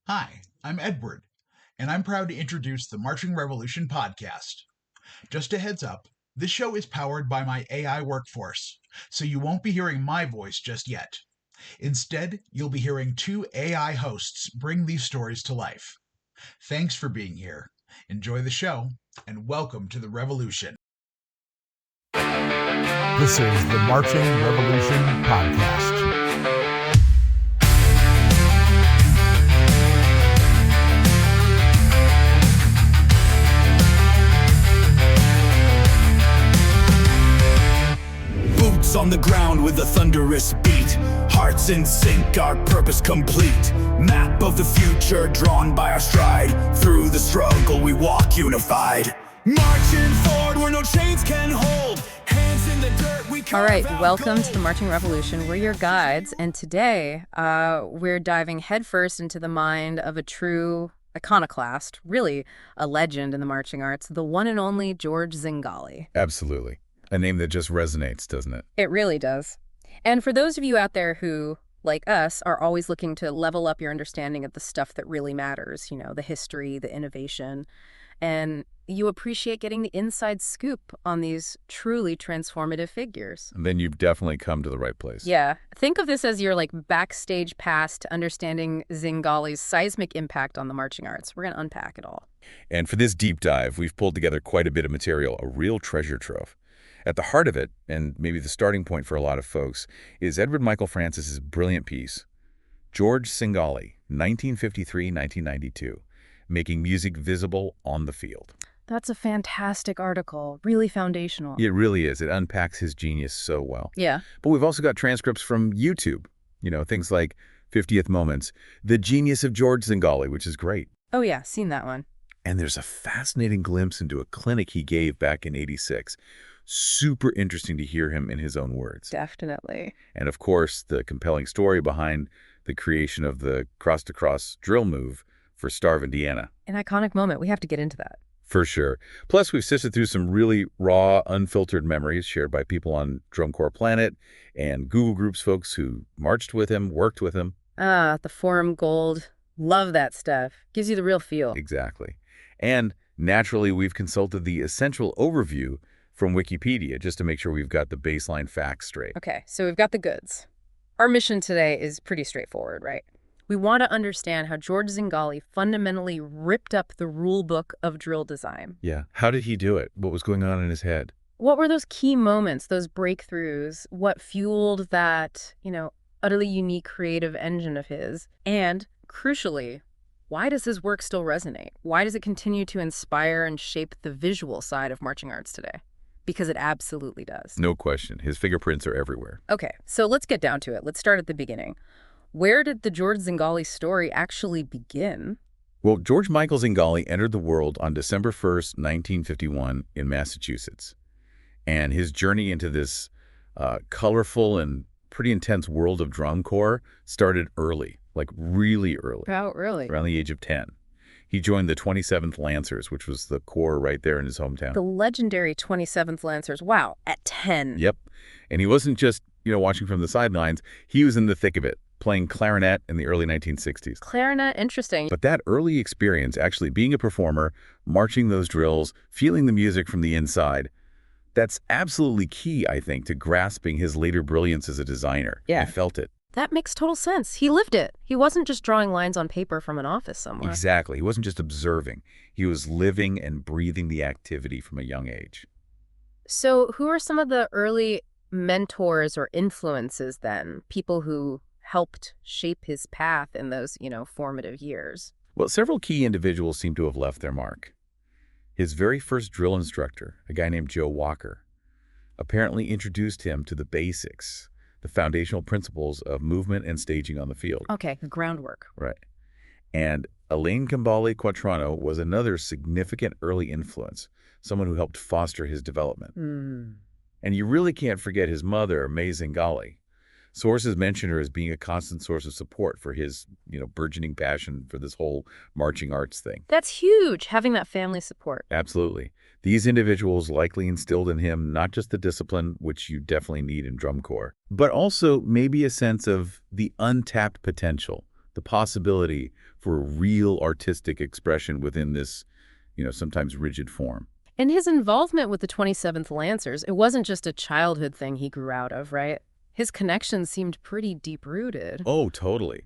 Hi, I'm Edward, and I'm proud to introduce the Marching Revolution podcast. Just a heads up, this show is powered by my AI workforce, so you won't be hearing my voice just yet. Instead, you'll be hearing two AI hosts bring these stories to life. Thanks for being here. Enjoy the show, and welcome to the revolution. This is the Marching Revolution podcast. Boots on the ground with a thunderous beat, hearts in sync, our purpose complete. Map of the future drawn by our stride, through the struggle we walk unified. Marching forward where no chains can hold, hands in the dirt we carve. All right, welcome to the Marching Revolution. We're your guides, and today we're diving headfirst into the mind of a true iconoclast, really a legend in the marching arts, the one and only George Zingali. Absolutely. A name that just resonates, doesn't it? It really does. And for those of you out there who, like us, are always looking to level up your understanding of the stuff that really matters, the history, the innovation, and you appreciate getting the inside scoop on these truly transformative figures. And then you've definitely come to the right place. Yeah. Think of this as your backstage pass to understanding Zingali's seismic impact on the marching arts. We're going to unpack it all. And for this deep dive, we've pulled together quite a bit of material, a real treasure trove. At the heart of it, and maybe the starting point for a lot of folks, is Edward Michael Francis's brilliant piece, George Zingali, 1953-1992, Making Music Visible on the Field. That's a fantastic article, really foundational. It really is. It unpacks his genius so well. Yeah. But we've also got transcripts from YouTube, things like 50th Moments, The Genius of George Zingali, which is great. Oh yeah, seen that one. And there's a fascinating glimpse into a clinic he gave back in '86. Super interesting to hear him in his own words. Definitely. And of course, the compelling story behind the creation of the cross-to-cross drill move for Starve, Indiana. An iconic moment. We have to get into that. For sure. Plus, we've sifted through some really raw, unfiltered memories shared by people on Drum Corps Planet and Google Groups folks who marched with him, worked with him. Ah, the Forum Gold. Love that stuff. Gives you the real feel. Exactly. And naturally, we've consulted the essential overview from Wikipedia, just to make sure we've got the baseline facts straight. Okay, so we've got the goods. Our mission today is pretty straightforward, right? We want to understand how George Zingali fundamentally ripped up the rule book of drill design. Yeah. How did he do it? What was going on in his head? What were those key moments, those breakthroughs? What fueled that, utterly unique creative engine of his? And, crucially, why does his work still resonate? Why does it continue to inspire and shape the visual side of marching arts today? Because it absolutely does. No question. His fingerprints are everywhere. Okay, so let's get down to it. Let's start at the beginning. Where did the George Zingali story actually begin? Well, George Michael Zingali entered the world on December 1st, 1951 in Massachusetts. And his journey into this colorful and pretty intense world of drum corps started early, really early. How early? Around the age of 10. He joined the 27th Lancers, which was the corps right there in his hometown. The legendary 27th Lancers. Wow, at 10. Yep. And he wasn't just, watching from the sidelines. He was in the thick of it, playing clarinet in the early 1960s. Clarinet, interesting. But that early experience, actually being a performer, marching those drills, feeling the music from the inside, that's absolutely key, I think, to grasping his later brilliance as a designer. Yeah. I felt it. That makes total sense. He lived it. He wasn't just drawing lines on paper from an office somewhere. Exactly. He wasn't just observing. He was living and breathing the activity from a young age. So who are some of the early mentors or influences then? People who helped shape his path in those, formative years? Well, several key individuals seem to have left their mark. His very first drill instructor, a guy named Joe Walker, apparently introduced him to the basics, the foundational principles of movement and staging on the field. Okay, the groundwork. Right. And Elaine Cambale Quatrano was another significant early influence, someone who helped foster his development. And you really can't forget his mother, May Zingali. Sources mention her as being a constant source of support for his, burgeoning passion for this whole marching arts thing. That's huge, having that family support. Absolutely. These individuals likely instilled in him not just the discipline, which you definitely need in drum corps, but also maybe a sense of the untapped potential, the possibility for real artistic expression within this, sometimes rigid form. And his involvement with the 27th Lancers, it wasn't just a childhood thing he grew out of, right? His connection seemed pretty deep-rooted. Oh, totally.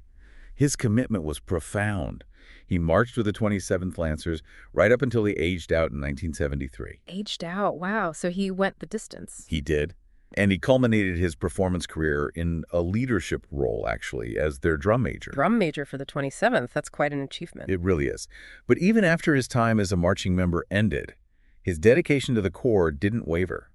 His commitment was profound. He marched with the 27th Lancers right up until he aged out in 1973. Aged out, wow. So he went the distance. He did. And he culminated his performance career in a leadership role, actually, as their drum major. Drum major for the 27th, that's quite an achievement. It really is. But even after his time as a marching member ended, his dedication to the Corps didn't waver.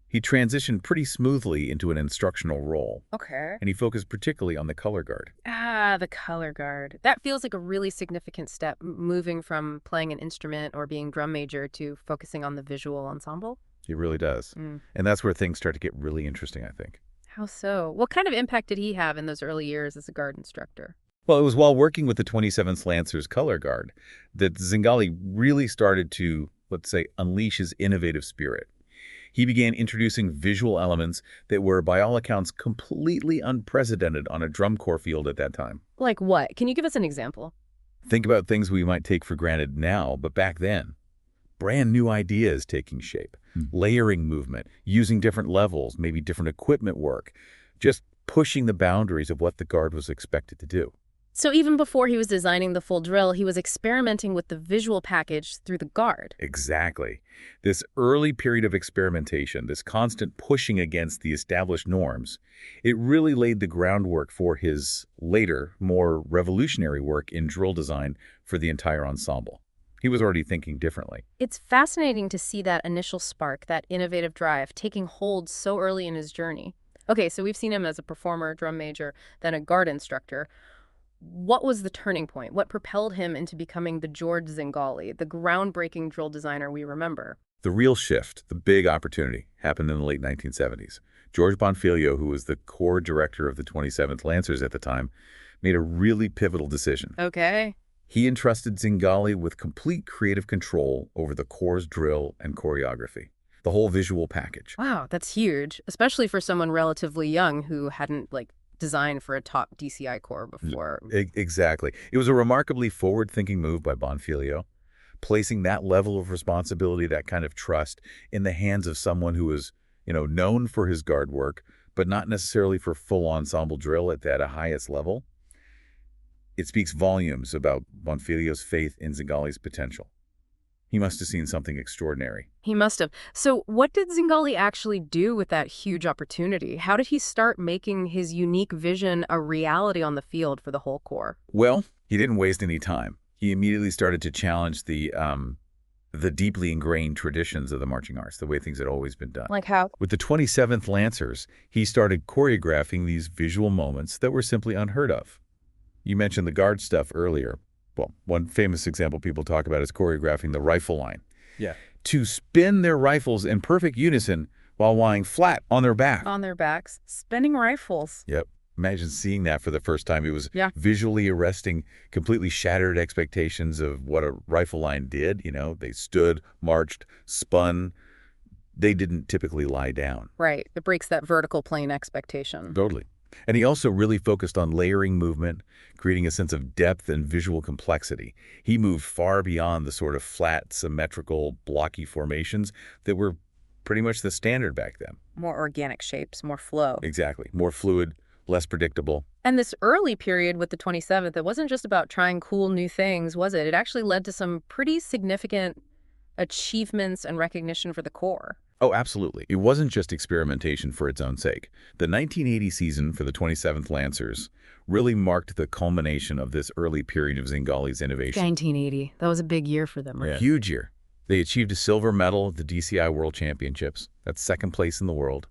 He transitioned pretty smoothly into an instructional role. Okay. And he focused particularly on the color guard. Ah, the color guard. That feels like a really significant step, moving from playing an instrument or being drum major to focusing on the visual ensemble. It really does. And that's where things start to get really interesting, I think. How so? What kind of impact did he have in those early years as a guard instructor? Well, it was while working with the 27th Lancers color guard that Zingali really started to, let's say, unleash his innovative spirit. He began introducing visual elements that were, by all accounts, completely unprecedented on a drum corps field at that time. Like what? Can you give us an example? Think about things we might take for granted now, but back then. Brand new ideas taking shape, layering movement, using different levels, maybe different equipment work, just pushing the boundaries of what the guard was expected to do. So even before he was designing the full drill, he was experimenting with the visual package through the guard. Exactly. This early period of experimentation, this constant pushing against the established norms, it really laid the groundwork for his later, more revolutionary work in drill design for the entire ensemble. He was already thinking differently. It's fascinating to see that initial spark, that innovative drive, taking hold so early in his journey. Okay, so we've seen him as a performer, drum major, then a guard instructor. What was the turning point? What propelled him into becoming the George Zingali, the groundbreaking drill designer we remember? The real shift, the big opportunity, happened in the late 1970s. George Bonfiglio, who was the corps director of the 27th Lancers at the time, made a really pivotal decision. Okay. He entrusted Zingali with complete creative control over the corps' drill and choreography, the whole visual package. Wow, that's huge, especially for someone relatively young who hadn't, designed for a top DCI corps before. Exactly. It was a remarkably forward-thinking move by Bonfiglio, placing that level of responsibility, that kind of trust, in the hands of someone who was, known for his guard work, but not necessarily for full ensemble drill at that highest level. It speaks volumes about Bonfiglio's faith in Zingali's potential. He must have seen something extraordinary. He must have. So what did Zingali actually do with that huge opportunity? How did he start making his unique vision a reality on the field for the whole corps? Well, he didn't waste any time. He immediately started to challenge the deeply ingrained traditions of the marching arts, the way things had always been done. Like how? With the 27th Lancers, he started choreographing these visual moments that were simply unheard of. You mentioned the guard stuff earlier. Well, one famous example people talk about is choreographing the rifle line. Yeah. To spin their rifles in perfect unison while lying flat on their back. On their backs. Spinning rifles. Yep. Imagine seeing that for the first time. It was Yeah. visually arresting, completely shattered expectations of what a rifle line did. They stood, marched, spun. They didn't typically lie down. Right. It breaks that vertical plane expectation. Totally. And he also really focused on layering movement, creating a sense of depth and visual complexity. He moved far beyond the sort of flat, symmetrical, blocky formations that were pretty much the standard back then. More organic shapes, more flow. Exactly. More fluid, less predictable. And this early period with the 27th, it wasn't just about trying cool new things, was it? It actually led to some pretty significant achievements and recognition for the corps. Oh, absolutely. It wasn't just experimentation for its own sake. The 1980 season for the 27th Lancers really marked the culmination of this early period of Zingali's innovation. 1980. That was a big year for them, right? A huge year. They achieved a silver medal at the DCI World Championships. That's second place in the world.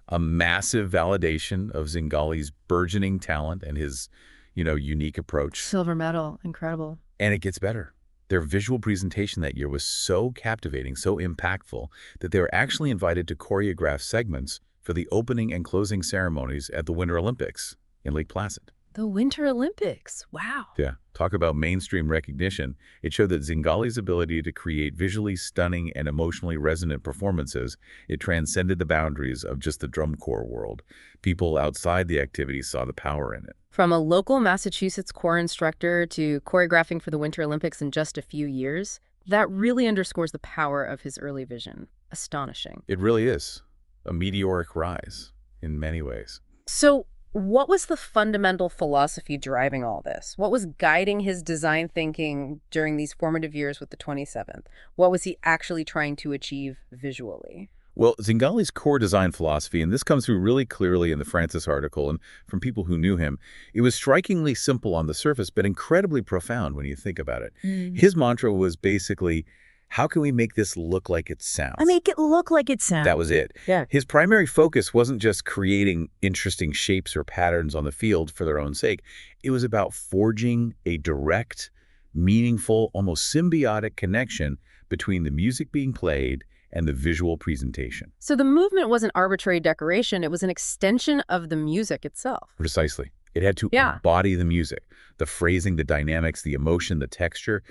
A massive validation of Zingali's burgeoning talent and his, unique approach. Silver medal. Incredible. And it gets better. Their visual presentation that year was so captivating, so impactful, that they were actually invited to choreograph segments for the opening and closing ceremonies at the Winter Olympics in Lake Placid. The Winter Olympics. Wow. Yeah, talk about mainstream recognition. It showed that Zingali's ability to create visually stunning and emotionally resonant performances, it transcended the boundaries of just the drum corps world. People outside the activity saw the power in it. From a local Massachusetts corps instructor to choreographing for the Winter Olympics in just a few years, that really underscores the power of his early vision. Astonishing. It really is a meteoric rise in many ways. So, what was the fundamental philosophy driving all this? What was guiding his design thinking during these formative years with the 27th? What was he actually trying to achieve visually? Well, Zingali's core design philosophy, and this comes through really clearly in the Francis article and from people who knew him, it was strikingly simple on the surface, but incredibly profound when you think about it. His mantra was basically, how can we make this look like it sounds? Make it look like it sounds. That was it. Yeah. His primary focus wasn't just creating interesting shapes or patterns on the field for their own sake. It was about forging a direct, meaningful, almost symbiotic connection between the music being played and the visual presentation. So the movement wasn't arbitrary decoration, it was an extension of the music itself. Precisely. It had to embody the music, the phrasing, the dynamics, the emotion, the texture.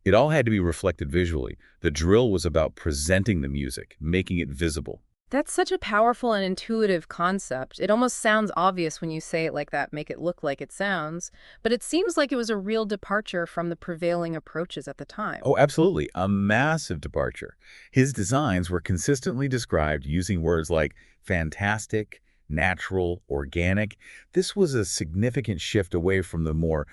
It all had to be reflected visually. The drill was about presenting the music, making it visible. That's such a powerful and intuitive concept. It almost sounds obvious when you say it like that, make it look like it sounds. But it seems like it was a real departure from the prevailing approaches at the time. Oh, absolutely. A massive departure. His designs were consistently described using words like fantastic, natural, organic. This was a significant shift away from the more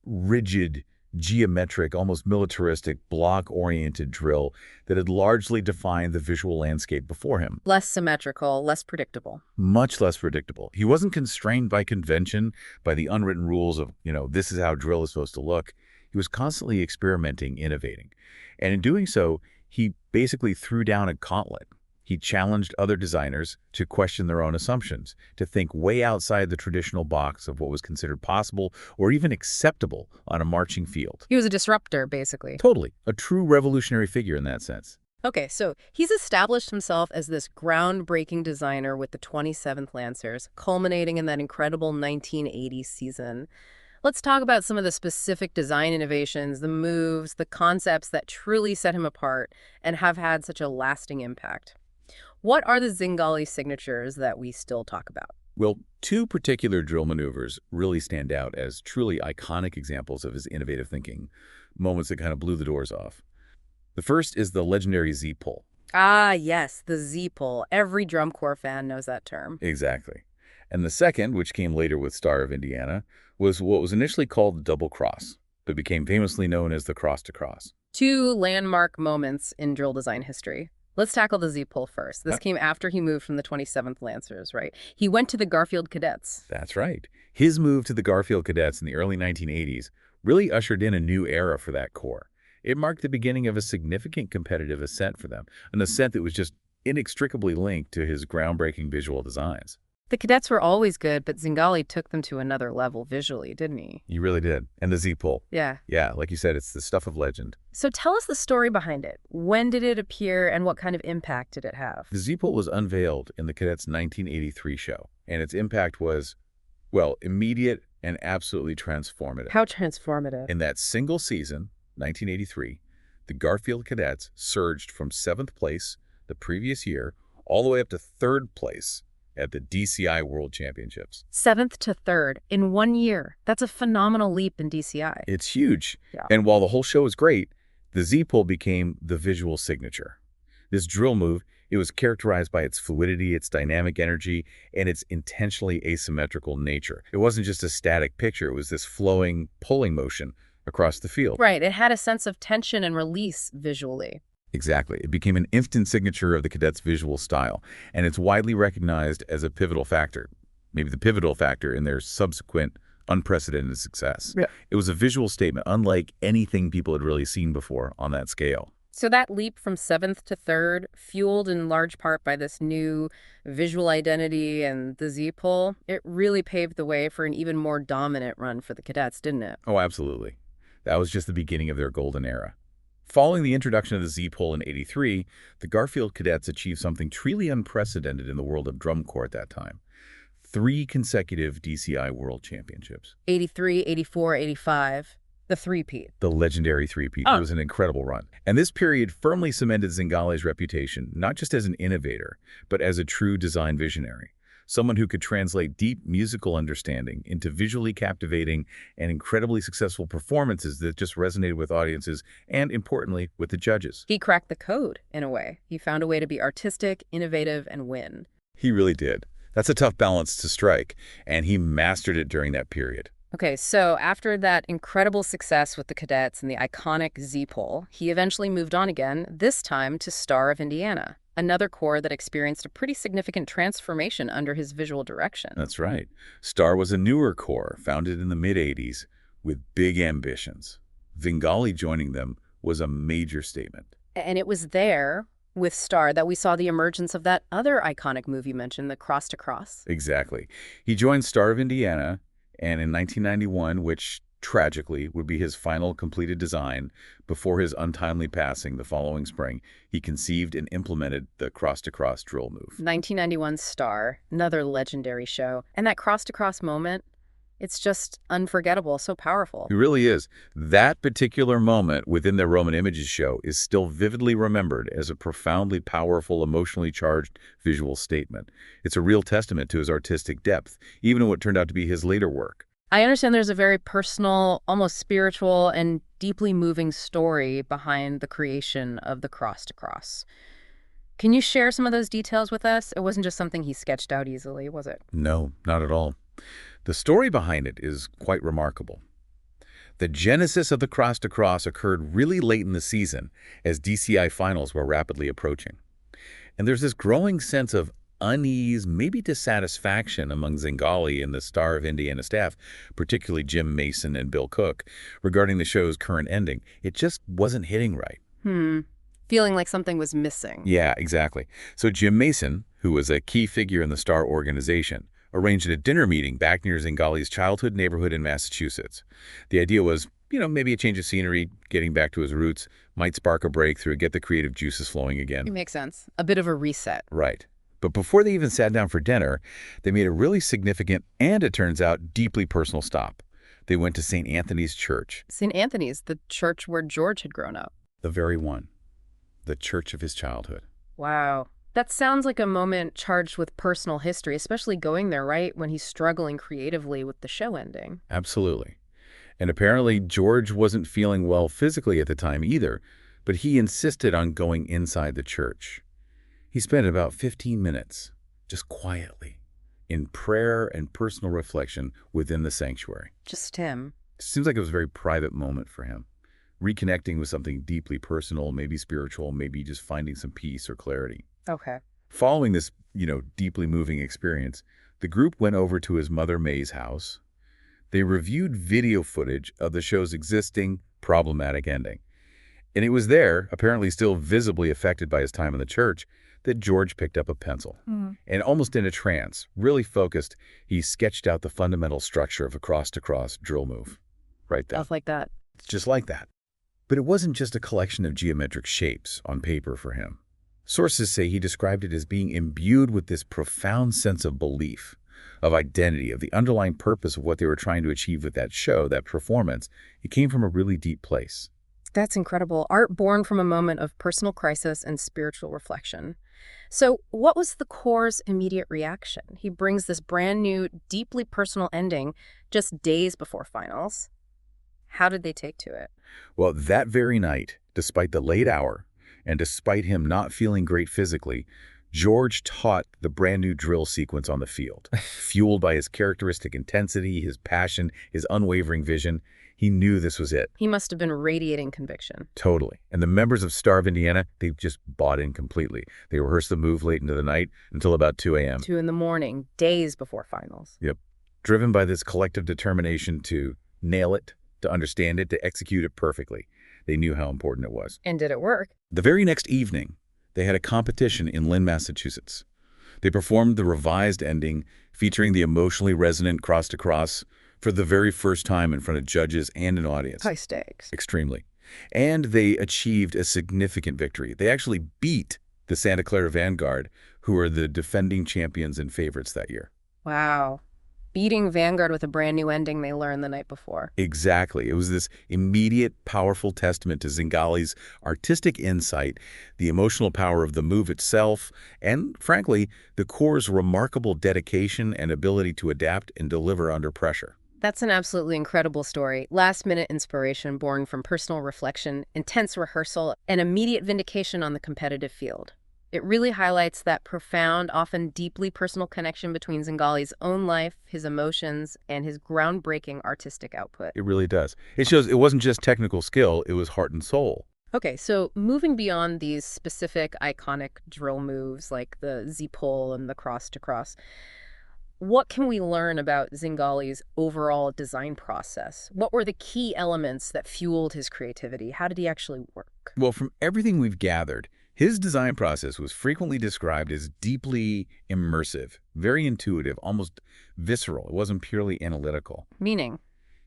rigid, geometric, almost militaristic, block-oriented drill that had largely defined the visual landscape before him. Less symmetrical, less predictable. Much less predictable. He wasn't constrained by convention, by the unwritten rules of, this is how drill is supposed to look. He was constantly experimenting, innovating. And in doing so, he basically threw down a gauntlet. He challenged other designers to question their own assumptions, to think way outside the traditional box of what was considered possible or even acceptable on a marching field. He was a disruptor, basically. Totally. A true revolutionary figure in that sense. Okay, so he's established himself as this groundbreaking designer with the 27th Lancers, culminating in that incredible 1980 season. Let's talk about some of the specific design innovations, the moves, the concepts that truly set him apart and have had such a lasting impact. What are the Zingali signatures that we still talk about? Well, two particular drill maneuvers really stand out as truly iconic examples of his innovative thinking, moments that kind of blew the doors off. The first is the legendary Z-pull. Ah, yes, the Z-pull. Every drum corps fan knows that term. Exactly. And the second, which came later with Star of Indiana, was what was initially called the double cross, but became famously known as the cross-to-cross. Two landmark moments in drill design history. Let's tackle the Z-pull first. This came after he moved from the 27th Lancers, right? He went to the Garfield Cadets. That's right. His move to the Garfield Cadets in the early 1980s really ushered in a new era for that corps. It marked the beginning of a significant competitive ascent for them, an ascent that was just inextricably linked to his groundbreaking visual designs. The cadets were always good, but Zingali took them to another level visually, didn't he? He really did. And the Z-pull. Yeah. Yeah, like you said, it's the stuff of legend. So tell us the story behind it. When did it appear and what kind of impact did it have? The Z-pull was unveiled in the Cadets' 1983 show, and its impact was, well, immediate and absolutely transformative. How transformative? In that single season, 1983, the Garfield Cadets surged from 7th place the previous year all the way up to 3rd place at the DCI World Championships. 7th to 3rd in 1 year. That's a phenomenal leap in DCI. It's huge. Yeah. And while the whole show was great, the Z-pull became the visual signature. This drill move, it was characterized by its fluidity, its dynamic energy, and its intentionally asymmetrical nature. It wasn't just a static picture. It was this flowing, pulling motion across the field. Right. It had a sense of tension and release visually. Exactly. It became an instant signature of the cadets' visual style, and it's widely recognized as a pivotal factor, maybe the pivotal factor in their subsequent unprecedented success. Yeah. It was a visual statement unlike anything people had really seen before on that scale. So that leap from 7th to 3rd, fueled in large part by this new visual identity and the Z-pull, it really paved the way for an even more dominant run for the cadets, didn't it? Oh, absolutely. That was just the beginning of their golden era. Following the introduction of the Z-pull in '83, the Garfield Cadets achieved something truly unprecedented in the world of drum corps at that time. 3 consecutive DCI World Championships. 83, 84, 85, the three-peat. The legendary three-peat. Oh. It was an incredible run. And this period firmly cemented Zingali's reputation, not just as an innovator, but as a true design visionary. Someone who could translate deep musical understanding into visually captivating and incredibly successful performances that just resonated with audiences and, importantly, with the judges. He cracked the code, in a way. He found a way to be artistic, innovative, and win. He really did. That's a tough balance to strike, and he mastered it during that period. Okay, so after that incredible success with the cadets and the iconic Z-pole, he eventually moved on again, this time to Star of Indiana, another corps that experienced a pretty significant transformation under his visual direction. That's right. Star was a newer corps founded in the mid-'80s with big ambitions. Zingali joining them was a major statement. And it was there, with Star, that we saw the emergence of that other iconic move you mentioned, the cross to cross. Exactly. He joined Star of Indiana, and in 1991, which tragically would be his final completed design, before his untimely passing the following spring, he conceived and implemented the cross-to-cross drill move. 1991 Star, another legendary show. And that cross-to-cross moment, it's just unforgettable, so powerful. It really is. That particular moment within the Roman Images show is still vividly remembered as a profoundly powerful, emotionally charged visual statement. It's a real testament to his artistic depth, even in what turned out to be his later work. I understand there's a very personal, almost spiritual, and deeply moving story behind the creation of the cross-to-cross. Can you share some of those details with us? It wasn't just something he sketched out easily, was it? No, not at all. The story behind it is quite remarkable. The genesis of the cross-to-cross occurred really late in the season as DCI finals were rapidly approaching. And there's this growing sense of unease, maybe dissatisfaction among Zingali and the Star of Indiana staff, particularly Jim Mason and Bill Cook, regarding the show's current ending. It just wasn't hitting right. Feeling like something was missing. Yeah, exactly. So Jim Mason, who was a key figure in the Star organization, arranged a dinner meeting back near Zingali's childhood neighborhood in Massachusetts. The idea was, maybe a change of scenery, getting back to his roots, might spark a breakthrough, get the creative juices flowing again. It makes sense. A bit of a reset. Right. But before they even sat down for dinner, they made a really significant and, it turns out, deeply personal stop. They went to St. Anthony's Church. St. Anthony's, the church where George had grown up. The very one. The church of his childhood. Wow. That sounds like a moment charged with personal history, especially going there right when he's struggling creatively with the show ending. Absolutely. And apparently George wasn't feeling well physically at the time either, but he insisted on going inside the church. He spent about 15 minutes, just quietly, in prayer and personal reflection within the sanctuary. Just him. It seems like it was a very private moment for him, reconnecting with something deeply personal, maybe spiritual, maybe just finding some peace or clarity. Okay. Following this, deeply moving experience, the group went over to his mother May's house. They reviewed video footage of the show's existing problematic ending. And it was there, apparently still visibly affected by his time in the church, that George picked up a pencil. And almost in a trance, really focused, he sketched out the fundamental structure of a cross-to-cross drill move. Right there. Stuff like that. It's just like that. But it wasn't just a collection of geometric shapes on paper for him. Sources say he described it as being imbued with this profound sense of belief, of identity, of the underlying purpose of what they were trying to achieve with that show, that performance. It came from a really deep place. That's incredible. Art born from a moment of personal crisis and spiritual reflection. So what was the corps' immediate reaction? He brings this brand new, deeply personal ending just days before finals. How did they take to it? Well, that very night, despite the late hour, and despite him not feeling great physically, George taught the brand new drill sequence on the field. Fueled by his characteristic intensity, his passion, his unwavering vision, he knew this was it. He must have been radiating conviction. Totally. And the members of Star of Indiana, they just bought in completely. They rehearsed the move late into the night until about 2 a.m. 2 in the morning, days before finals. Yep. Driven by this collective determination to nail it, to understand it, to execute it perfectly. They knew how important it was. And did it work? The very next evening, they had a competition in Lynn, Massachusetts. They performed the revised ending featuring the emotionally resonant cross-to-cross for the very first time in front of judges and an audience. High stakes. Extremely. And they achieved a significant victory. They actually beat the Santa Clara Vanguard, who were the defending champions and favorites that year. Wow. Beating Vanguard with a brand new ending they learned the night before. Exactly. It was this immediate, powerful testament to Zingali's artistic insight, the emotional power of the move itself, and, frankly, the Corps' remarkable dedication and ability to adapt and deliver under pressure. That's an absolutely incredible story. Last-minute inspiration born from personal reflection, intense rehearsal, and immediate vindication on the competitive field. It really highlights that profound, often deeply personal connection between Zingali's own life, his emotions, and his groundbreaking artistic output. It really does. It shows it wasn't just technical skill, it was heart and soul. Okay, so moving beyond these specific iconic drill moves like the Z-pull and the cross-to-cross, what can we learn about Zingali's overall design process? What were the key elements that fueled his creativity? How did he actually work? Well, from everything we've gathered, his design process was frequently described as deeply immersive, very intuitive, almost visceral. It wasn't purely analytical. Meaning?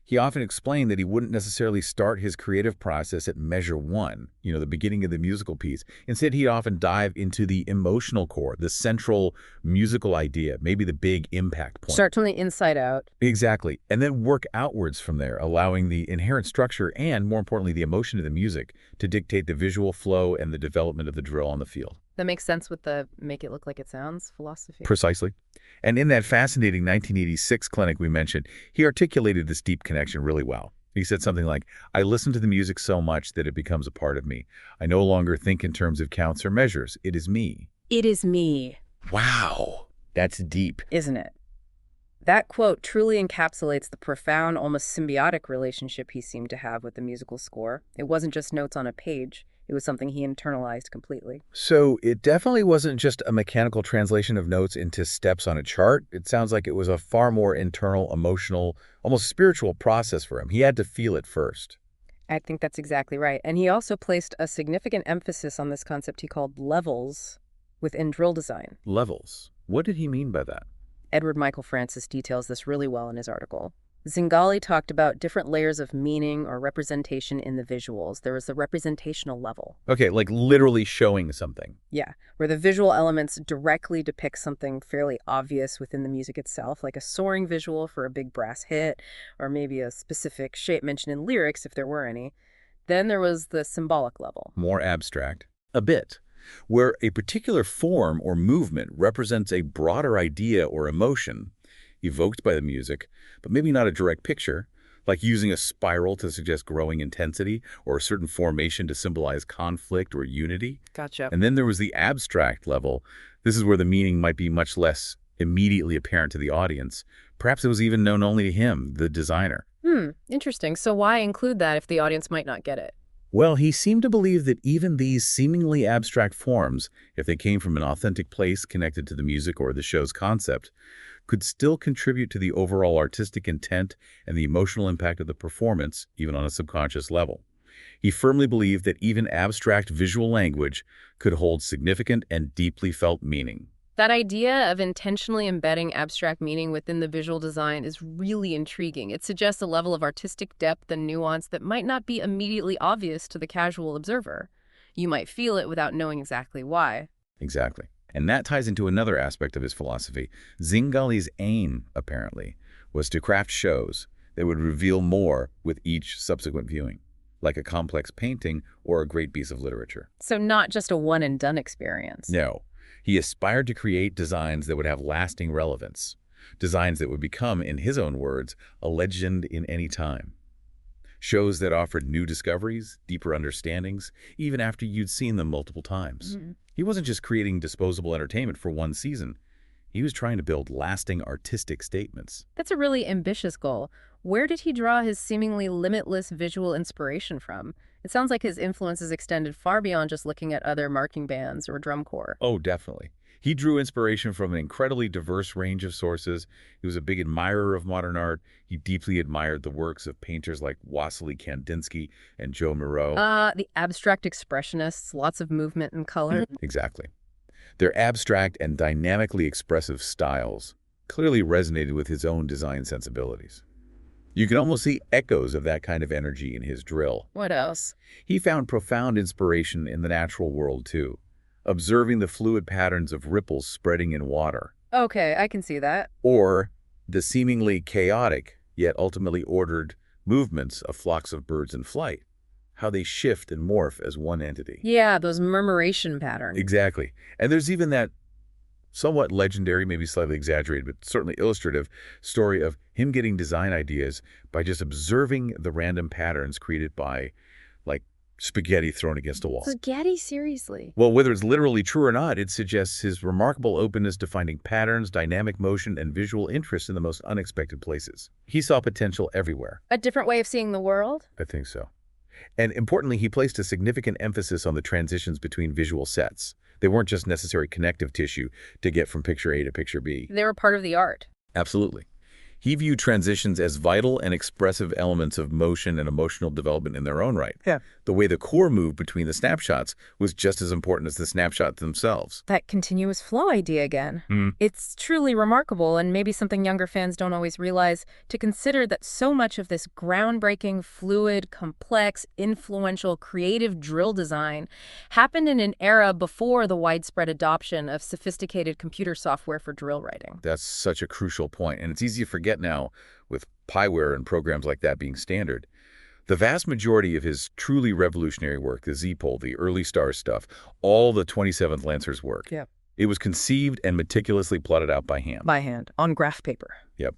He often explained that he wouldn't necessarily start his creative process at measure one, the beginning of the musical piece. Instead, he'd often dive into the emotional core, the central musical idea, maybe the big impact point. Start from the inside out. Exactly. And then work outwards from there, allowing the inherent structure and, more importantly, the emotion of the music to dictate the visual flow and the development of the drill on the field. That makes sense with the make it look like it sounds philosophy. Precisely. And in that fascinating 1986 clinic we mentioned, he articulated this deep connection really well. He said something like, "I listen to the music so much that it becomes a part of me. I no longer think in terms of counts or measures. It is me." It is me. Wow. That's deep. Isn't it? That quote truly encapsulates the profound, almost symbiotic relationship he seemed to have with the musical score. It wasn't just notes on a page. It was something he internalized completely. So it definitely wasn't just a mechanical translation of notes into steps on a chart. It sounds like it was a far more internal, emotional, almost spiritual process for him. He had to feel it first. I think that's exactly right. And he also placed a significant emphasis on this concept he called levels within drill design. Levels. What did he mean by that? Edward Michael Francis details this really well in his article. Zingali talked about different layers of meaning or representation in the visuals. There was the representational level. Okay, like literally showing something. Yeah, where the visual elements directly depict something fairly obvious within the music itself, like a soaring visual for a big brass hit, or maybe a specific shape mentioned in lyrics if there were any. Then there was the symbolic level. More abstract. A bit. Where a particular form or movement represents a broader idea or emotion evoked by the music, but maybe not a direct picture, like using a spiral to suggest growing intensity or a certain formation to symbolize conflict or unity. Gotcha. And then there was the abstract level. This is where the meaning might be much less immediately apparent to the audience. Perhaps it was even known only to him, the designer. Interesting. So why include that if the audience might not get it? Well, he seemed to believe that even these seemingly abstract forms, if they came from an authentic place connected to the music or the show's concept, could still contribute to the overall artistic intent and the emotional impact of the performance, even on a subconscious level. He firmly believed that even abstract visual language could hold significant and deeply felt meaning. That idea of intentionally embedding abstract meaning within the visual design is really intriguing. It suggests a level of artistic depth and nuance that might not be immediately obvious to the casual observer. You might feel it without knowing exactly why. Exactly. And that ties into another aspect of his philosophy. Zingali's aim, apparently, was to craft shows that would reveal more with each subsequent viewing, like a complex painting or a great piece of literature. So not just a one-and-done experience. No. He aspired to create designs that would have lasting relevance, designs that would become, in his own words, a legend in any time. Shows that offered new discoveries, deeper understandings, even after you'd seen them multiple times. He wasn't just creating disposable entertainment for one season. He was trying to build lasting artistic statements. That's a really ambitious goal. Where did he draw his seemingly limitless visual inspiration from? It sounds like his influences extended far beyond just looking at other marching bands or drum corps. Oh, definitely. He drew inspiration from an incredibly diverse range of sources. He was a big admirer of modern art. He deeply admired the works of painters like Wassily Kandinsky and Joe Moreau. The abstract expressionists, lots of movement and color. Exactly. Their abstract and dynamically expressive styles clearly resonated with his own design sensibilities. You can almost see echoes of that kind of energy in his drill. What else? He found profound inspiration in the natural world, too, observing the fluid patterns of ripples spreading in water, Okay, I can see that. Or the seemingly chaotic, yet ultimately ordered movements of flocks of birds in flight, how they shift and morph as one entity. Yeah, those murmuration patterns. Exactly. And there's even that somewhat legendary, maybe slightly exaggerated, but certainly illustrative story of him getting design ideas by just observing the random patterns created by, like, spaghetti thrown against a wall. Spaghetti, seriously. Well, whether it's literally true or not, it suggests his remarkable openness to finding patterns, dynamic motion, and visual interest in the most unexpected places. He saw potential everywhere. A different way of seeing the world? I think so. And importantly, he placed a significant emphasis on the transitions between visual sets. They weren't just necessary connective tissue to get from picture A to picture B. They were part of the art. Absolutely. He viewed transitions as vital and expressive elements of motion and emotional development in their own right. Yeah. The way the core moved between the snapshots was just as important as the snapshots themselves. That continuous flow idea again. It's truly remarkable, and maybe something younger fans don't always realize, to consider that so much of this groundbreaking, fluid, complex, influential, creative drill design happened in an era before the widespread adoption of sophisticated computer software for drill writing. That's such a crucial point, and it's easy to forget now with Piware and programs like that being standard. The vast majority of his truly revolutionary work, the Z-Pole, the early Stars stuff, all the 27th Lancers work, it was conceived and meticulously plotted out by hand. By hand, on graph paper. Yep.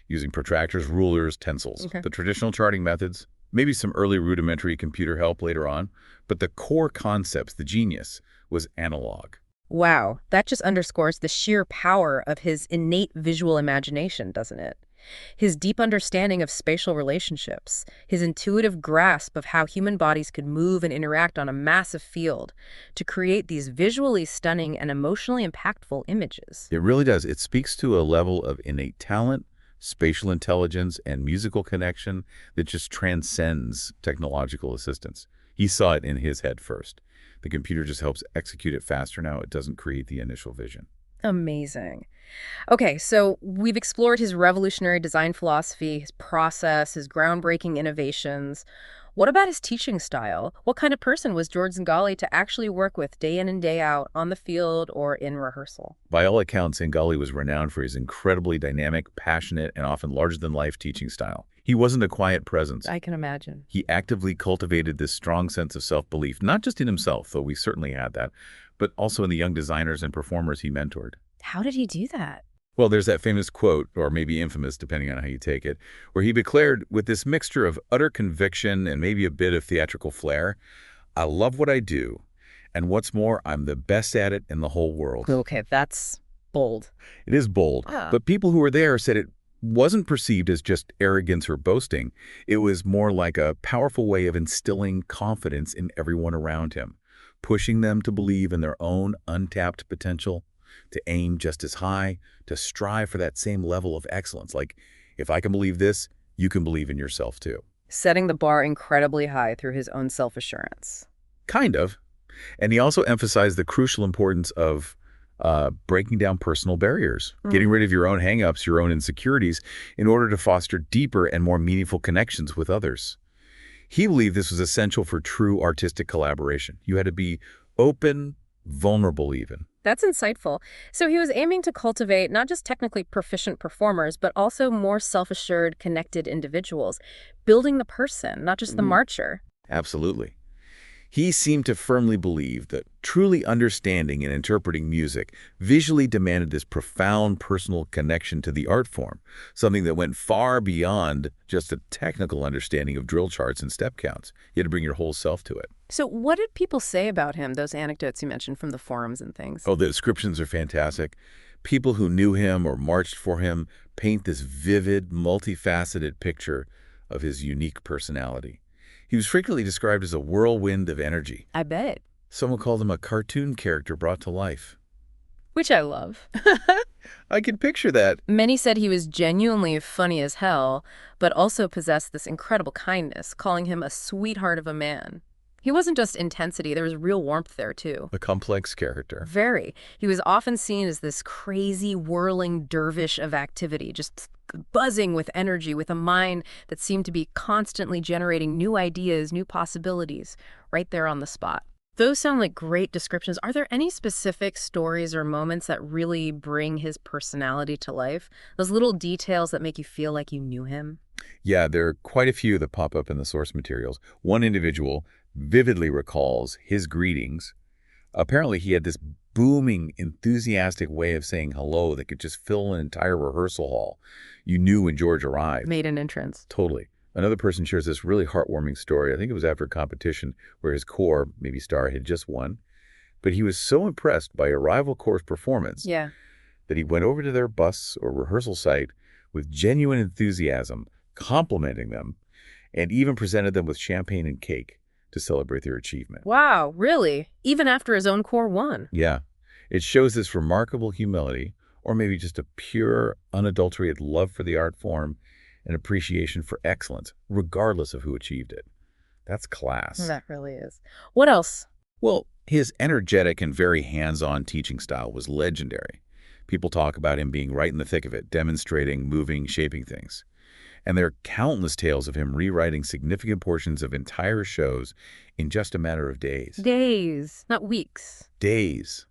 Using protractors, rulers, tensils. Okay. The traditional charting methods, maybe some early rudimentary computer help later on, but the core concepts, the genius, was analog. Wow, that just underscores the sheer power of his innate visual imagination, doesn't it? His deep understanding of spatial relationships, his intuitive grasp of how human bodies could move and interact on a massive field to create these visually stunning and emotionally impactful images. It really does. It speaks to a level of innate talent, spatial intelligence, and musical connection that just transcends technological assistance. He saw it in his head first. The computer just helps execute it faster now. It doesn't create the initial vision. Amazing. Okay, so we've explored his revolutionary design philosophy, his process, his groundbreaking innovations. What about his teaching style? What kind of person was George Zingali to actually work with day in and day out on the field or in rehearsal? By all accounts, Zingali was renowned for his incredibly dynamic, passionate, and often larger-than-life teaching style. He wasn't a quiet presence. I can imagine. He actively cultivated this strong sense of self-belief, not just in himself, though we certainly had that, but also in the young designers and performers he mentored. How did he do that? Well, there's that famous quote, or maybe infamous, depending on how you take it, where he declared, with this mixture of utter conviction and maybe a bit of theatrical flair, "I love what I do, and what's more, I'm the best at it in the whole world." Okay, that's bold. It is bold, but people who were there said it wasn't perceived as just arrogance or boasting. It was more like a powerful way of instilling confidence in everyone around him, pushing them to believe in their own untapped potential, to aim just as high, to strive for that same level of excellence. Like, if I can believe this, you can believe in yourself too. Setting the bar incredibly high through his own self-assurance. Kind of. And he also emphasized the crucial importance of breaking down personal barriers, getting rid of your own hang-ups, your own insecurities, in order to foster deeper and more meaningful connections with others. He believed this was essential for true artistic collaboration. You had to be open, vulnerable even. That's insightful. So he was aiming to cultivate not just technically proficient performers, but also more self-assured, connected individuals, building the person, not just the marcher. Absolutely. He seemed to firmly believe that truly understanding and interpreting music visually demanded this profound personal connection to the art form, something that went far beyond just a technical understanding of drill charts and step counts. You had to bring your whole self to it. So what did people say about him, those anecdotes you mentioned from the forums and things? Oh, the descriptions are fantastic. People who knew him or marched for him paint this vivid, multifaceted picture of his unique personality. He was frequently described as a whirlwind of energy. I bet. Someone called him a cartoon character brought to life. Which I love. I can picture that. Many said he was genuinely funny as hell, but also possessed this incredible kindness, calling him a sweetheart of a man. He wasn't just intensity, there was real warmth there, too. A complex character. Very. He was often seen as this crazy, whirling dervish of activity, just buzzing with energy, with a mind that seemed to be constantly generating new ideas, new possibilities, right there on the spot. Those sound like great descriptions. Are there any specific stories or moments that really bring his personality to life? Those little details that make you feel like you knew him? Yeah, there are quite a few that pop up in the source materials. One individual vividly recalls his greetings. Apparently, he had this booming, enthusiastic way of saying hello that could just fill an entire rehearsal hall. You knew when George arrived. Made an entrance. Totally. Another person shares this really heartwarming story. I think it was after a competition where his corps, maybe star, had just won. But he was so impressed by a rival corps' performance Yeah. that he went over to their bus or rehearsal site with genuine enthusiasm, complimenting them, and even presented them with champagne and cake to celebrate their achievement. Wow, really? Even after his own corps won? Yeah, it shows this remarkable humility, or maybe just a pure, unadulterated love for the art form and appreciation for excellence, regardless of who achieved it. That's class. That really is. What else? Well, his energetic and very hands-on teaching style was legendary. People talk about him being right in the thick of it, demonstrating, moving, shaping things. And there are countless tales of him rewriting significant portions of entire shows in just a matter of days. Days, not weeks. Days.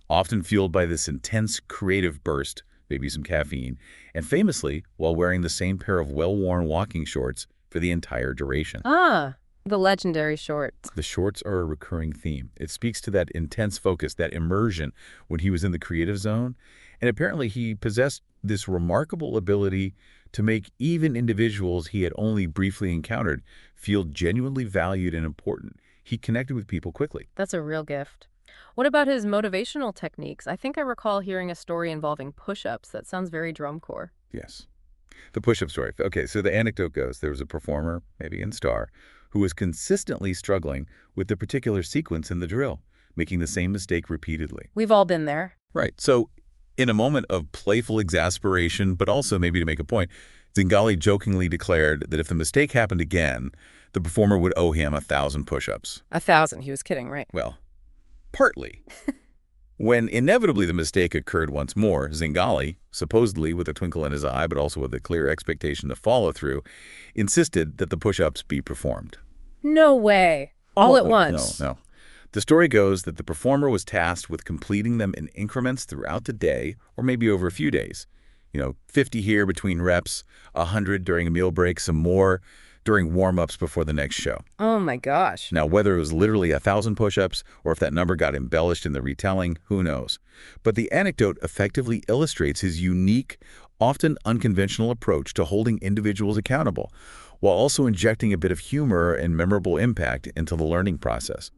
Often fueled by this intense creative burst, maybe some caffeine, and famously while wearing the same pair of well-worn walking shorts for the entire duration. Ah, the legendary shorts. The shorts are a recurring theme. It speaks to that intense focus, that immersion when he was in the creative zone. And apparently he possessed this remarkable ability to make even individuals he had only briefly encountered feel genuinely valued and important. He connected with people quickly. That's a real gift. What about his motivational techniques? I think I recall hearing a story involving push-ups. That sounds very drum corps. Yes. The push-up story. Okay, so the anecdote goes, there was a performer, maybe in Star, who was consistently struggling with the particular sequence in the drill, making the same mistake repeatedly. We've all been there. Right. So in a moment of playful exasperation, but also maybe to make a point, Zingali jokingly declared that if the mistake happened again, the performer would owe him 1,000 push-ups. 1,000. He was kidding, right? Well, partly. When inevitably the mistake occurred once more, Zingali, supposedly with a twinkle in his eye, but also with a clear expectation to follow through, insisted that the push-ups be performed. No way. All at once. No. The story goes that the performer was tasked with completing them in increments throughout the day, or maybe over a few days. 50 here between reps, 100 during a meal break, some more during warm-ups before the next show. Oh my gosh. Now, whether it was literally 1,000 push-ups or if that number got embellished in the retelling, who knows? But the anecdote effectively illustrates his unique, often unconventional approach to holding individuals accountable, while also injecting a bit of humor and memorable impact into the learning process.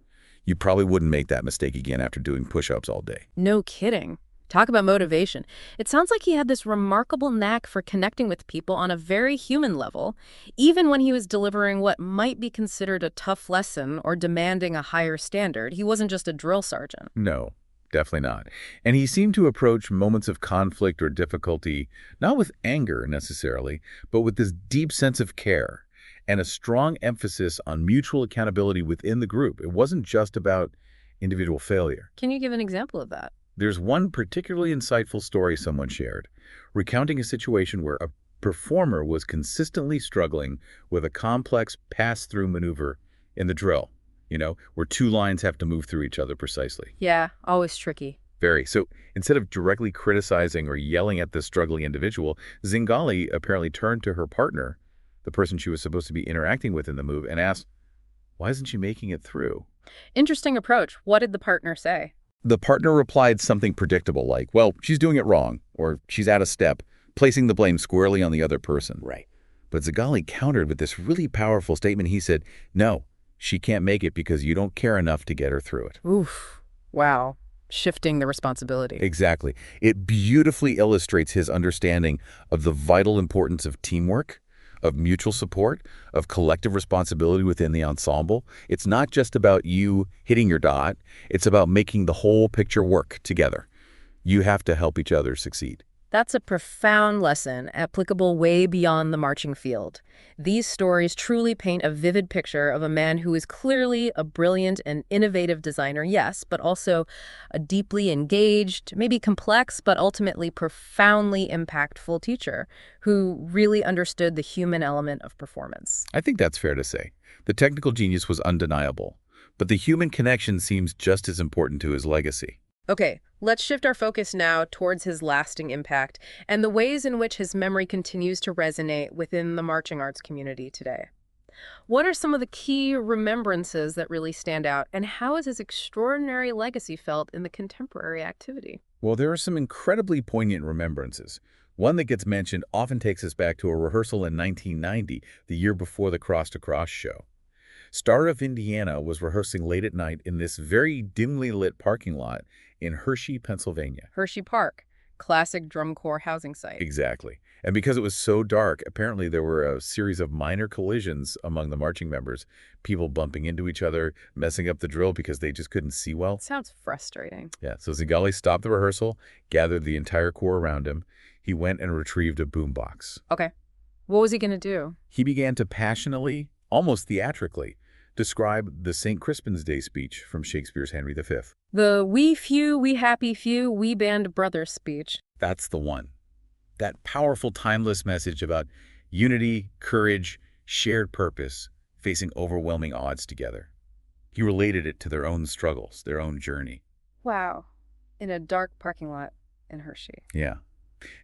You probably wouldn't make that mistake again after doing push-ups all day. No kidding. Talk about motivation. It sounds like he had this remarkable knack for connecting with people on a very human level, even when he was delivering what might be considered a tough lesson or demanding a higher standard. He wasn't just a drill sergeant. No, definitely not. And he seemed to approach moments of conflict or difficulty, not with anger necessarily, but with this deep sense of care and a strong emphasis on mutual accountability within the group. It wasn't just about individual failure. Can you give an example of that? There's one particularly insightful story someone shared, recounting a situation where a performer was consistently struggling with a complex pass-through maneuver in the drill, where two lines have to move through each other precisely. Yeah, always tricky. Very. So instead of directly criticizing or yelling at the struggling individual, Zingali apparently turned to her partner, the person she was supposed to be interacting with in the move, and asked, "Why isn't she making it through?" Interesting approach. What did the partner say? The partner replied something predictable like, "Well, she's doing it wrong," or "she's out of step," placing the blame squarely on the other person. Right. But Zingali countered with this really powerful statement. He said, "No, she can't make it because you don't care enough to get her through it." Oof. Wow. Shifting the responsibility. Exactly. It beautifully illustrates his understanding of the vital importance of teamwork, of mutual support, of collective responsibility within the ensemble. It's not just about you hitting your dot. It's about making the whole picture work together. You have to help each other succeed. That's a profound lesson, applicable way beyond the marching field. These stories truly paint a vivid picture of a man who is clearly a brilliant and innovative designer, yes, but also a deeply engaged, maybe complex, but ultimately profoundly impactful teacher who really understood the human element of performance. I think that's fair to say. The technical genius was undeniable, But the human connection seems just as important to his legacy. Okay, let's shift our focus now towards his lasting impact and the ways in which his memory continues to resonate within the marching arts community today. What are some of the key remembrances that really stand out, and how is his extraordinary legacy felt in the contemporary activity? Well, there are some incredibly poignant remembrances. One that gets mentioned often takes us back to a rehearsal in 1990, the year before the Cross to Cross show. Star of Indiana was rehearsing late at night in this very dimly lit parking lot in Hershey, Pennsylvania. Hershey Park, classic drum corps housing site. Exactly. And because it was so dark, apparently there were a series of minor collisions among the marching members, people bumping into each other, messing up the drill because they just couldn't see well. Sounds frustrating. Yeah, so Zingali stopped the rehearsal, gathered the entire corps around him. He went and retrieved a boombox. Okay. What was he going to do? He began to passionately, almost theatrically, describe the St. Crispin's Day speech from Shakespeare's Henry V. The "we few, we happy few, we band of brothers" speech. That's the one. That powerful, timeless message about unity, courage, shared purpose, facing overwhelming odds together. He related it to their own struggles, their own journey. Wow. In a dark parking lot in Hershey. Yeah.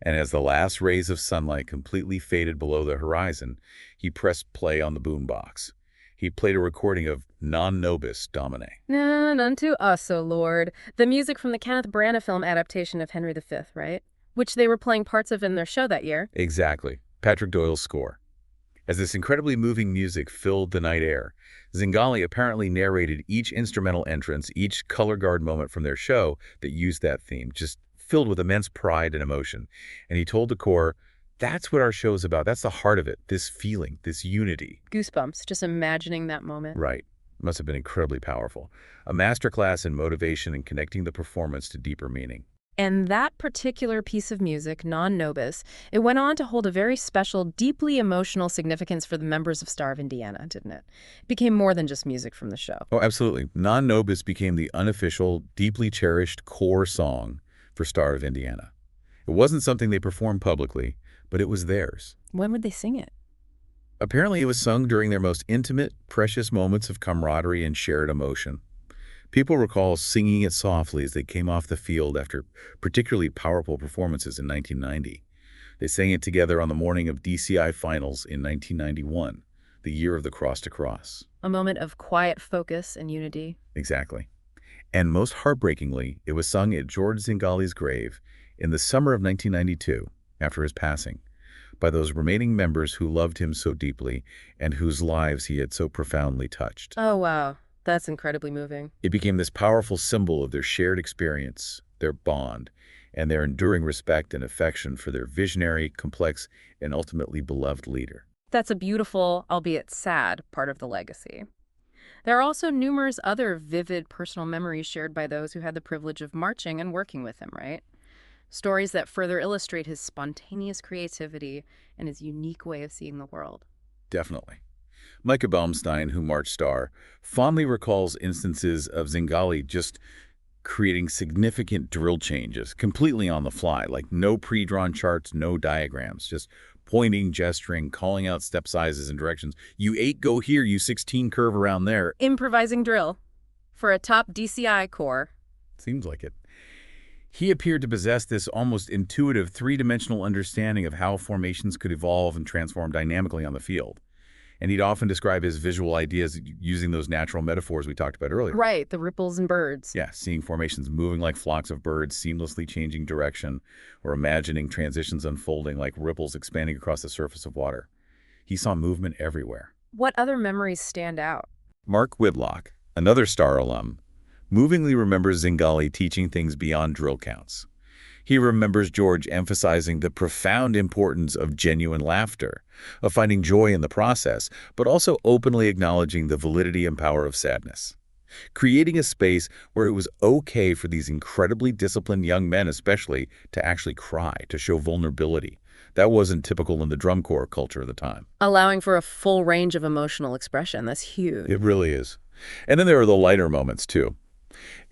And as the last rays of sunlight completely faded below the horizon, he pressed play on the boombox. He played a recording of Non Nobis Domine. None unto us, O Lord. The music from the Kenneth Branagh film adaptation of Henry V, right? Which they were playing parts of in their show that year. Exactly. Patrick Doyle's score. As this incredibly moving music filled the night air, Zingali apparently narrated each instrumental entrance, each color guard moment from their show that used that theme, just filled with immense pride and emotion. And he told the corps, that's what our show's about. That's the heart of it, this feeling, this unity. Goosebumps, just imagining that moment. Right. Must have been incredibly powerful. A masterclass in motivation and connecting the performance to deeper meaning. And that particular piece of music, Non Nobis, it went on to hold a very special, deeply emotional significance for the members of Star of Indiana, didn't it? It became more than just music from the show. Oh, absolutely. Non Nobis became the unofficial, deeply cherished core song for Star of Indiana. It wasn't something they performed publicly, but it was theirs. When would they sing it? Apparently it was sung during their most intimate, precious moments of camaraderie and shared emotion. People recall singing it softly as they came off the field after particularly powerful performances in 1990. They sang it together on the morning of DCI finals in 1991, the year of the Cross to Cross. A moment of quiet focus and unity. Exactly. And most heartbreakingly, it was sung at George Zingali's grave in the summer of 1992, after his passing, by those remaining members who loved him so deeply and whose lives he had so profoundly touched. Oh, wow. That's incredibly moving. It became this powerful symbol of their shared experience, their bond, and their enduring respect and affection for their visionary, complex, and ultimately beloved leader. That's a beautiful, albeit sad, part of the legacy. There are also numerous other vivid personal memories shared by those who had the privilege of marching and working with him, right? Stories that further illustrate his spontaneous creativity and his unique way of seeing the world. Definitely. Micah Baumstein, who marched Star, fondly recalls instances of Zingali just creating significant drill changes completely on the fly, like no pre-drawn charts, no diagrams, just pointing, gesturing, calling out step sizes and directions. You 8 go here, you 16 curve around there. Improvising drill for a top DCI corps. Seems like it. He appeared to possess this almost intuitive three-dimensional understanding of how formations could evolve and transform dynamically on the field. And he'd often describe his visual ideas using those natural metaphors we talked about earlier. Right, the ripples and birds. Yeah, seeing formations moving like flocks of birds, seamlessly changing direction, or imagining transitions unfolding like ripples expanding across the surface of water. He saw movement everywhere. What other memories stand out? Mark Whitlock, another Star alum, movingly remembers Zingali teaching things beyond drill counts. He remembers George emphasizing the profound importance of genuine laughter, of finding joy in the process, but also openly acknowledging the validity and power of sadness. Creating a space where it was okay for these incredibly disciplined young men especially to actually cry, to show vulnerability. That wasn't typical in the drum corps culture of the time. Allowing for a full range of emotional expression. That's huge. It really is. And then there are the lighter moments, too.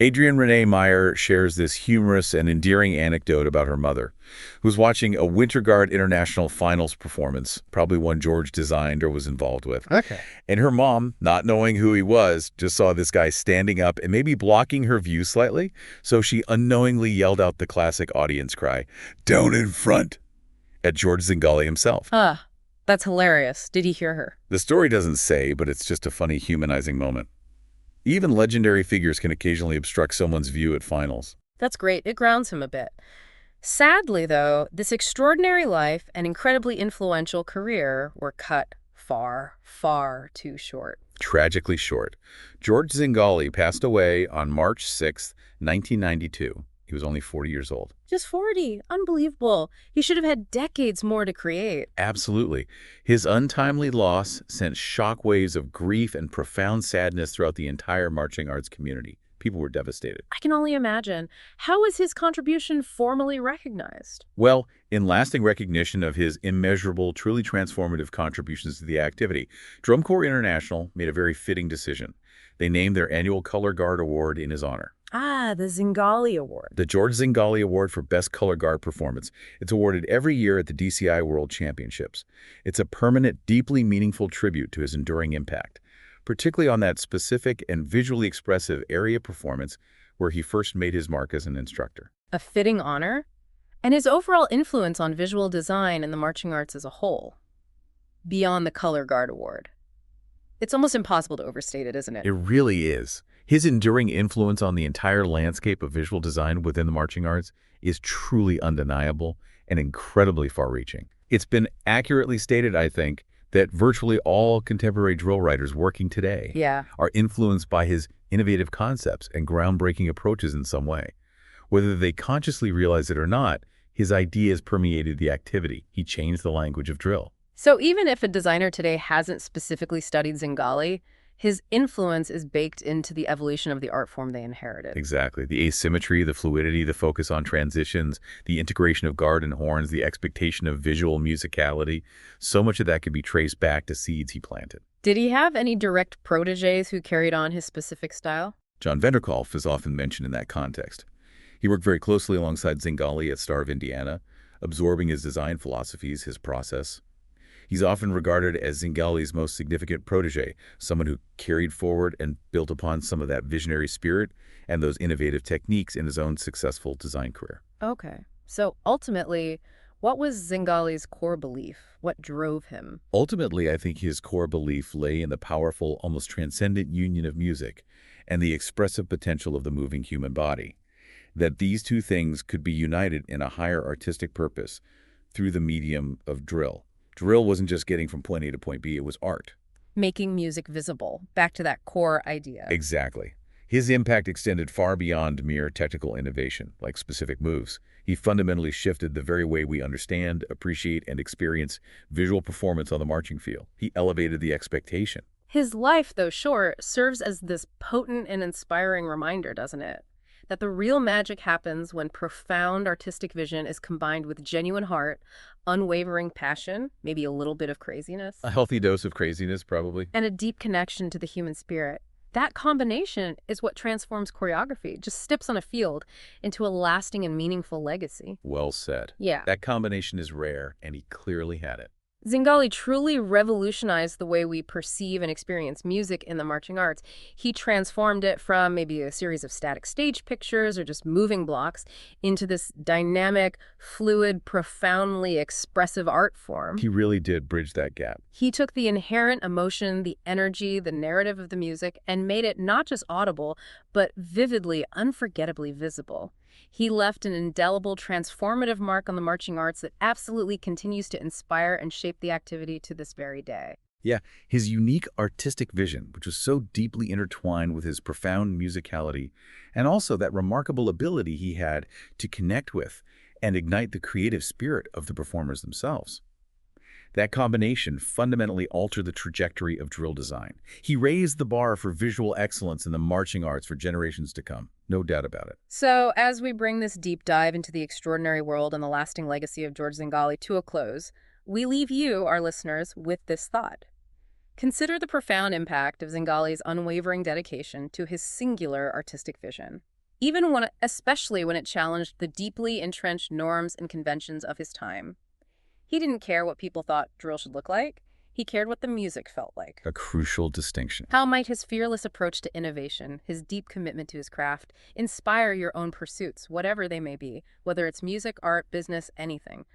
Adrienne Renee Meyer shares this humorous and endearing anecdote about her mother, who was watching a Winter Guard International Finals performance, probably one George designed or was involved with. Okay. And her mom, not knowing who he was, just saw this guy standing up and maybe blocking her view slightly, so she unknowingly yelled out the classic audience cry, "Down in front," at George Zingali himself. That's hilarious. Did he hear her? The story doesn't say, but it's just a funny, humanizing moment. Even legendary figures can occasionally obstruct someone's view at finals. That's great. It grounds him a bit. Sadly, though, this extraordinary life and incredibly influential career were cut far, far too short. Tragically short. George Zingali passed away on March 6, 1992. He was only 40 years old. Just 40. Unbelievable. He should have had decades more to create. Absolutely. His untimely loss sent shockwaves of grief and profound sadness throughout the entire marching arts community. People were devastated. I can only imagine. How was his contribution formally recognized? Well, in lasting recognition of his immeasurable, truly transformative contributions to the activity, Drum Corps International made a very fitting decision. They named their annual Color Guard Award in his honor. The Zingali Award. The George Zingali Award for Best Color Guard Performance. It's awarded every year at the DCI World Championships. It's a permanent, deeply meaningful tribute to his enduring impact, particularly on that specific and visually expressive area performance where he first made his mark as an instructor. A fitting honor? And his overall influence on visual design and the marching arts as a whole, beyond the Color Guard Award. It's almost impossible to overstate it, isn't it? It really is. His enduring influence on the entire landscape of visual design within the marching arts is truly undeniable and incredibly far-reaching. It's been accurately stated, I think, that virtually all contemporary drill writers working today are influenced by his innovative concepts and groundbreaking approaches in some way. Whether they consciously realize it or not, his ideas permeated the activity. He changed the language of drill. So even if a designer today hasn't specifically studied Zingali, his influence is baked into the evolution of the art form they inherited. Exactly. The asymmetry, the fluidity, the focus on transitions, the integration of guard and horns, the expectation of visual musicality, so much of that could be traced back to seeds he planted. Did he have any direct protégés who carried on his specific style? John Vanderkolk is often mentioned in that context. He worked very closely alongside Zingali at Star of Indiana, absorbing his design philosophies, his process. He's often regarded as Zingali's most significant protege, someone who carried forward and built upon some of that visionary spirit and those innovative techniques in his own successful design career. Okay. So ultimately, what was Zingali's core belief? What drove him? Ultimately, I think his core belief lay in the powerful, almost transcendent union of music and the expressive potential of the moving human body. That these two things could be united in a higher artistic purpose through the medium of drill. Drill wasn't just getting from point A to point B, it was art. Making music visible, back to that core idea. Exactly. His impact extended far beyond mere technical innovation, like specific moves. He fundamentally shifted the very way we understand, appreciate, and experience visual performance on the marching field. He elevated the expectation. His life, though short, serves as this potent and inspiring reminder, doesn't it? That the real magic happens when profound artistic vision is combined with genuine heart, unwavering passion, maybe a little bit of craziness. A healthy dose of craziness, probably. And a deep connection to the human spirit. That combination is what transforms choreography, just steps on a field, into a lasting and meaningful legacy. Well said. Yeah. That combination is rare, and he clearly had it. Zingali truly revolutionized the way we perceive and experience music in the marching arts. He transformed it from maybe a series of static stage pictures or just moving blocks into this dynamic, fluid, profoundly expressive art form. He really did bridge that gap. He took the inherent emotion, the energy, the narrative of the music, and made it not just audible, but vividly, unforgettably visible. He left an indelible, transformative mark on the marching arts that absolutely continues to inspire and shape the activity to this very day. Yeah, his unique artistic vision, which was so deeply intertwined with his profound musicality, and also that remarkable ability he had to connect with and ignite the creative spirit of the performers themselves. That combination fundamentally altered the trajectory of drill design. He raised the bar for visual excellence in the marching arts for generations to come. No doubt about it. So, as we bring this deep dive into the extraordinary world and the lasting legacy of George Zingali to a close, we leave you, our listeners, with this thought. Consider the profound impact of Zingali's unwavering dedication to his singular artistic vision, especially when it challenged the deeply entrenched norms and conventions of his time. He didn't care what people thought drill should look like. He cared what the music felt like. A crucial distinction. How might his fearless approach to innovation, his deep commitment to his craft, inspire your own pursuits, whatever they may be, whether it's music, art, business, anything?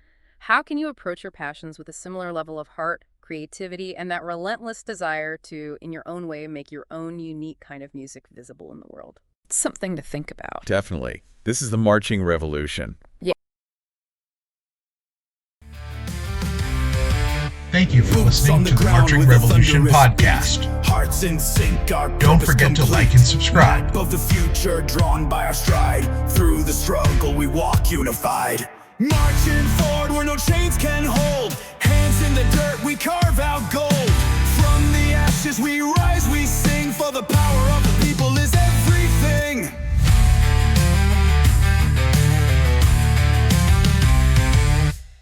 How can you approach your passions with a similar level of heart, creativity, and that relentless desire to, in your own way, make your own unique kind of music visible in the world? It's something to think about. Definitely. This is the marching revolution. Yeah. Thank you for listening to the Marching Revolution podcast. Hearts in sync, our Don't purpose forget to complete. like and subscribe. Map of the future drawn by our stride. Through the struggle we walk unified. Marching forward where no chains can hold. Hands in the dirt, we carve out gold. From the ashes we rise, we sing. For the power of the people is everything.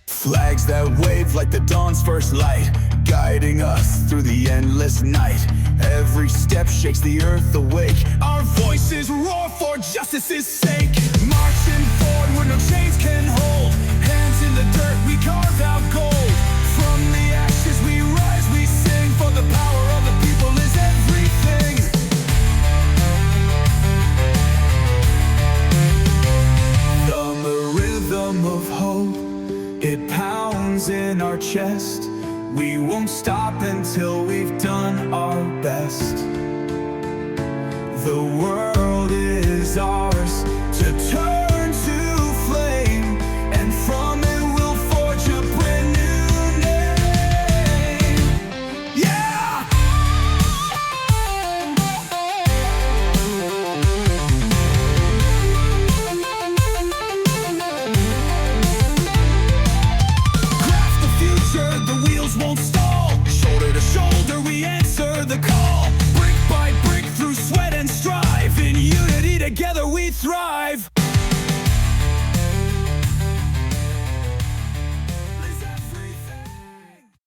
Flags that wave like the dawn's first light, guiding us through the endless night. Every step shakes the earth awake. Our voices roar for justice's sake. Marching forward where no chains can hold. Hands in the dirt, we carve out gold. From the ashes we rise, we sing. For the power of the people is everything. The rhythm of hope, it pounds in our chest. We won't stop until we've done our best. The world